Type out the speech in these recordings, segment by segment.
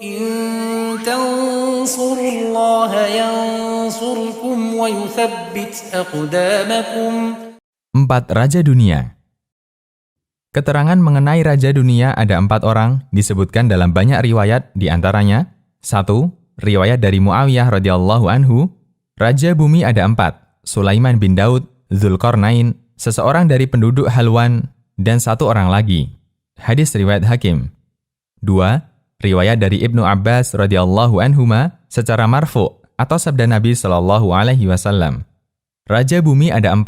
إن تنصروا الله ينصركم ويثبت أقدامكم. 4 Raja Dunia. Keterangan mengenai Raja Dunia ada 4 orang disebutkan dalam banyak riwayat, di antaranya 1. Riwayat dari Muawiyah radhiyallahu anhu, Raja Bumi ada 4, Sulaiman bin Daud, Dzulqarnain, seseorang dari penduduk Halwan, dan 1 orang lagi. Hadis riwayat Hakim. 2. Riwayat dari Ibnu Abbas radhiyallahu anhuma secara marfu' atau sabda Nabi sallallahu alaihi wasallam. Raja Bumi ada 4,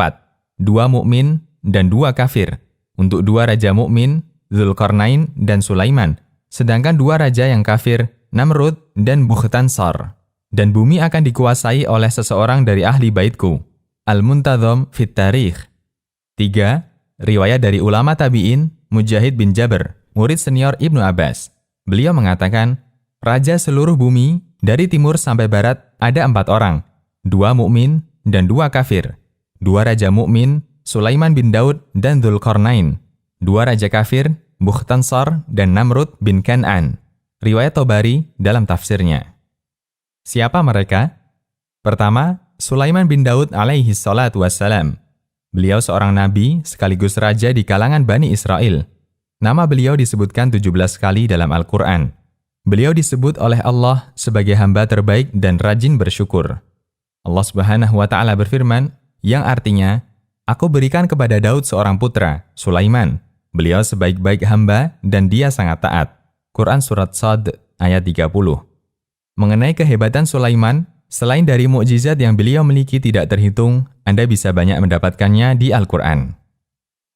2 mukmin dan 2 kafir. Untuk 2 raja mukmin, Dzulqarnain dan Sulaiman, sedangkan 2 raja yang kafir, Namrud dan Bukhtansar. Dan bumi akan dikuasai oleh seseorang dari ahli baitku. Al-Muntazam fit Tarikh. 3. Riwayat dari ulama tabi'in, Mujahid bin Jabr, murid senior Ibnu Abbas. Beliau mengatakan, raja seluruh bumi dari timur sampai barat ada 4 orang, 2 mukmin dan 2 kafir. 2 raja mukmin, Sulaiman bin Daud dan Dzulqarnain. 2 raja kafir, Bukhtansar dan Namrud bin Kan'an. Riwayat Tobari dalam tafsirnya. Siapa mereka? Pertama, Sulaiman bin Daud alaihi salatu wassalam. Beliau seorang nabi sekaligus raja di kalangan Bani Israel. Nama beliau disebutkan 17 kali dalam Al-Quran. Beliau disebut oleh Allah sebagai hamba terbaik dan rajin bersyukur. Allah Subhanahu wa Ta'ala berfirman, yang artinya, Aku berikan kepada Daud seorang putra, Sulaiman. Beliau sebaik-baik hamba dan dia sangat taat. Quran Surat Shad ayat 30. Mengenai kehebatan Sulaiman, selain dari mukjizat yang beliau miliki tidak terhitung, Anda bisa banyak mendapatkannya di Al-Quran.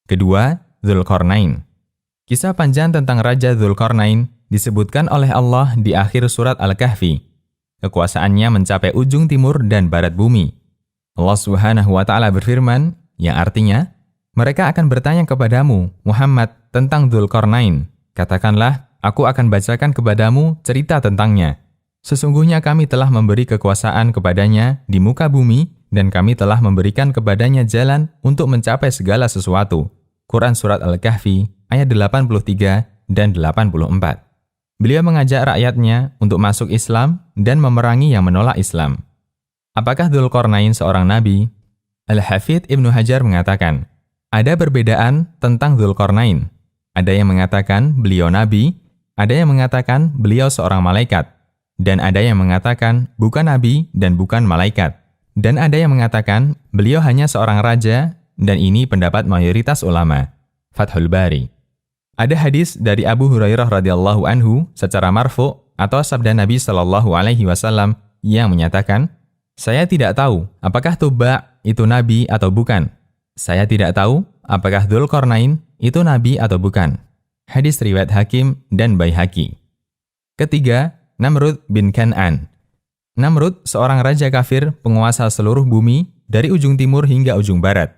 Kedua, Dzulqarnain. Kisah panjang tentang Raja Dzulqarnain disebutkan oleh Allah di akhir surat Al-Kahfi. Kekuasaannya mencapai ujung timur dan barat bumi. Allah Subhanahu wa Ta'ala berfirman, yang artinya, mereka akan bertanya kepadamu, Muhammad, tentang Dzulqarnain. Katakanlah, aku akan bacakan kepadamu cerita tentangnya. Sesungguhnya kami telah memberi kekuasaan kepadanya di muka bumi dan kami telah memberikan kepadanya jalan untuk mencapai segala sesuatu. Quran Surat Al-Kahfi ayat 83 dan 84. Beliau mengajak rakyatnya untuk masuk Islam dan memerangi yang menolak Islam. Apakah Dzulqarnain seorang nabi? Al-Hafidz Ibnu Hajar mengatakan, ada perbedaan tentang Dzulqarnain. Ada yang mengatakan beliau nabi, ada yang mengatakan beliau seorang malaikat, dan ada yang mengatakan bukan nabi dan bukan malaikat, dan ada yang mengatakan beliau hanya seorang raja, dan ini pendapat mayoritas ulama. Fathul Bari. Ada hadis dari Abu Hurairah radhiyallahu anhu secara marfu' atau sabda Nabi sallallahu alaihi wasallam yang menyatakan, saya tidak tahu apakah Tuba' itu nabi atau bukan. Saya tidak tahu apakah Dzulqarnain itu nabi atau bukan. Hadis riwayat Hakim dan Baihaqi. Ketiga, Namrud bin Kan'an. Namrud seorang raja kafir penguasa seluruh bumi dari ujung timur hingga ujung barat.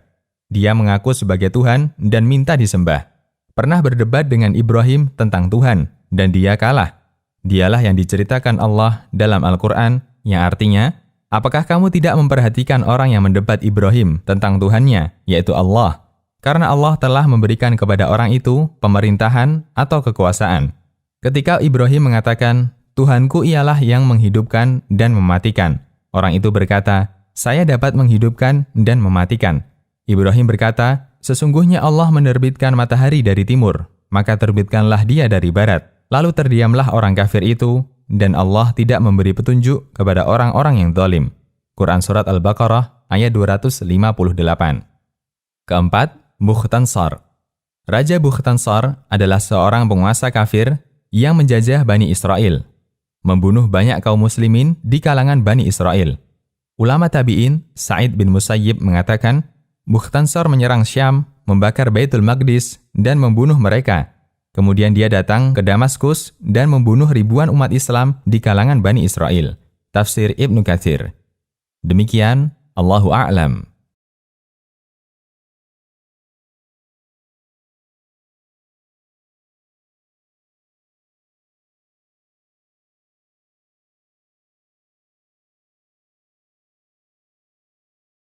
Dia mengaku sebagai Tuhan dan minta disembah. Pernah berdebat dengan Ibrahim tentang Tuhan, dan dia kalah. Dialah yang diceritakan Allah dalam Al-Quran, yang artinya, apakah kamu tidak memperhatikan orang yang mendebat Ibrahim tentang Tuhannya, yaitu Allah? Karena Allah telah memberikan kepada orang itu pemerintahan atau kekuasaan. Ketika Ibrahim mengatakan, Tuhanku ialah yang menghidupkan dan mematikan. Orang itu berkata, saya dapat menghidupkan dan mematikan. Ibrahim berkata, sesungguhnya Allah menerbitkan matahari dari timur, maka terbitkanlah dia dari barat. Lalu terdiamlah orang kafir itu, dan Allah tidak memberi petunjuk kepada orang-orang yang zalim. Quran Surat Al-Baqarah ayat 258. Keempat, Bukhtansar. Raja Bukhtansar adalah seorang penguasa kafir yang menjajah Bani Israel, membunuh banyak kaum muslimin di kalangan Bani Israel. Ulama tabi'in, Sa'id bin Musayyib mengatakan, Bukhtansar menyerang Syam, membakar Baitul Maqdis, dan membunuh mereka. Kemudian dia datang ke Damaskus dan membunuh ribuan umat Islam di kalangan Bani Israel. Tafsir Ibnu Katsir. Demikian, Allahu a'lam.